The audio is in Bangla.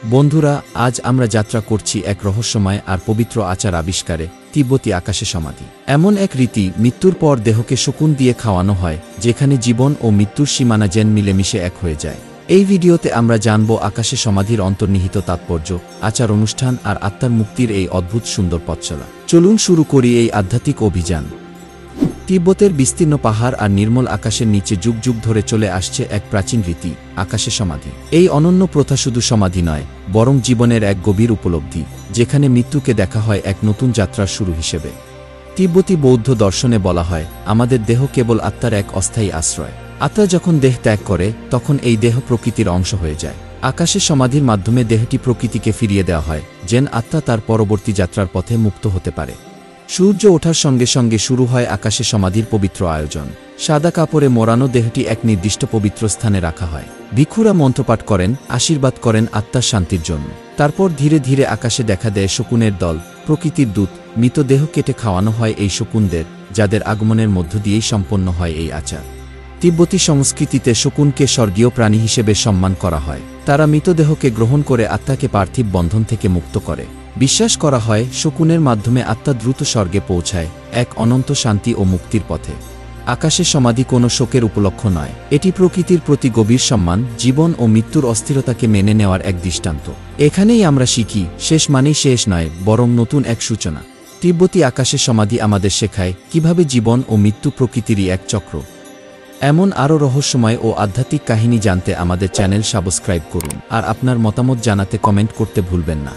বন্ধুরা, আজ আমরা যাত্রা করছি এক রহস্যময় আর পবিত্র আচার আবিষ্কারে, তিব্বতী আকাশে সমাধি। এমন এক রীতি, মৃত্যুর পর দেহকে শকুন দিয়ে খাওয়ানো হয়, যেখানে জীবন ও মৃত্যুর সীমানা যেন মিলেমিশে এক হয়ে যায়। এই ভিডিওতে আমরা জানব আকাশে সমাধির অন্তর্নিহিত তাৎপর্য, আচার অনুষ্ঠান আর আত্মার মুক্তির এই অদ্ভুত সুন্দর পথচলা। চলুন শুরু করি এই আধ্যাত্মিক অভিযান। তিব্বতের বিস্তীর্ণ পাহাড় আর নির্মল আকাশের নিচে যুগ যুগ ধরে চলে আসছে এক প্রাচীন রীতি, আকাশে সমাধি। এই অনন্য প্রথা শুধু সমাধি নয়, বরং জীবনের এক গভীর উপলব্ধি, যেখানে মৃত্যুকে দেখা হয় এক নতুন যাত্রার শুরু হিসেবে। তিব্বতী বৌদ্ধ দর্শনে বলা হয়, আমাদের দেহ কেবল আত্মার এক অস্থায়ী আশ্রয়। আত্মা যখন দেহ ত্যাগ করে, তখন এই দেহ প্রকৃতির অংশ হয়ে যায়। আকাশে সমাধির মাধ্যমে দেহটি প্রকৃতিকে ফিরিয়ে দেওয়া হয়, যেন আত্মা তার পরবর্তী যাত্রার পথে মুক্ত হতে পারে। সূর্য ওঠার সঙ্গে সঙ্গে শুরু হয় আকাশে সমাধির পবিত্র আয়োজন। সাদা কাপড়ে মোড়ানো দেহটি এক নির্দিষ্ট পবিত্র স্থানে রাখা হয়। ভিক্ষুরা মন্ত্রপাঠ করেন, আশীর্বাদ করেন আত্মার শান্তির জন্য। তারপর ধীরে ধীরে আকাশে দেখা দেয় শকুনের দল, প্রকৃতির দূত। মৃতদেহ কেটে খাওয়ানো হয় এই শকুনদের, যাদের আগমনের মধ্য দিয়েই সম্পন্ন হয় এই আচার। তিব্বতী সংস্কৃতিতে শকুনকে স্বর্গীয় প্রাণী হিসেবে সম্মান করা হয়। তারা মৃতদেহকে গ্রহণ করে আত্মাকে পার্থিব বন্ধন থেকে মুক্ত করে। বিশ্বাস করা হয়, শকুনের মাধ্যমে আত্মা দ্রুত স্বর্গে পৌঁছায়, এক অনন্ত শান্তি ও মুক্তির পথে। আকাশে সমাধি কোনো শোকের উপলক্ষ নয়, এটি প্রকৃতির প্রতি গভীর সম্মান, জীবন ও মৃত্যুর অস্থিরতাকে মেনে নেওয়ার এক দৃষ্টান্ত। এখানেই আমরা শিখি, শেষ মানেই শেষ নয়, বরং নতুন এক সূচনা। তিব্বতী আকাশে সমাধি আমাদের শেখায় কিভাবে জীবন ও মৃত্যু প্রকৃতিরই এক চক্র। এমন আরও রহস্যময় ও আধ্যাত্মিক কাহিনী জানতে আমাদের চ্যানেল সাবস্ক্রাইব করুন, আর আপনার মতামত জানাতে কমেন্ট করতে ভুলবেন না।